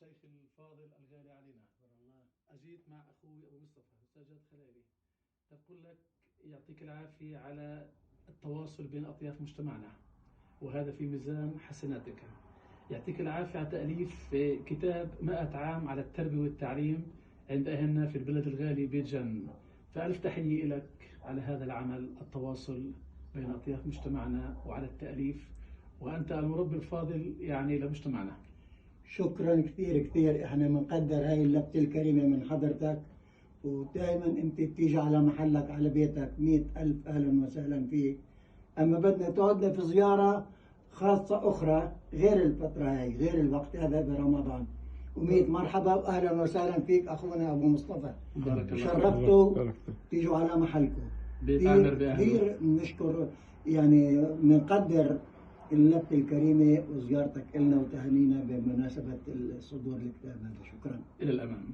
الشيخ الفاضل الغالي علينا أجيت مع أخوي أبو مصطفى أستاذ جاد خلالي، تقول لك يعطيك العافية على التواصل بين أطياف مجتمعنا، وهذا في ميزان حسناتك. يعطيك العافية على تأليف كتاب 100 عام على التربية والتعليم عند أهلنا في البلد الغالي بيت جن. فألف تحية لك على هذا العمل، التواصل بين أطياف مجتمعنا وعلى التأليف، وأنت المربي الفاضل يعني لمجتمعنا. شكرا كثير كثير، احنا بنقدر هاي اللفتة الكريمة من حضرتك، ودائما انت بتيجي على محلك على بيتك 100,000 اهلا وسهلا فيك. اما بدنا تقعدنا في زيارة خاصة اخرى غير الفترة هاي، غير الوقت هذا برمضان، و100 مرحبا واهلا وسهلا فيك اخونا ابو مصطفى. بارك الله شرفتوا تيجوا على محلكم. كثير بنشكر، يعني بنقدر اللفتة الكريمة وزيارتك لنا وتهانينا بمناسبة صدور الكتاب هذا. شكرا. إلى الأمام.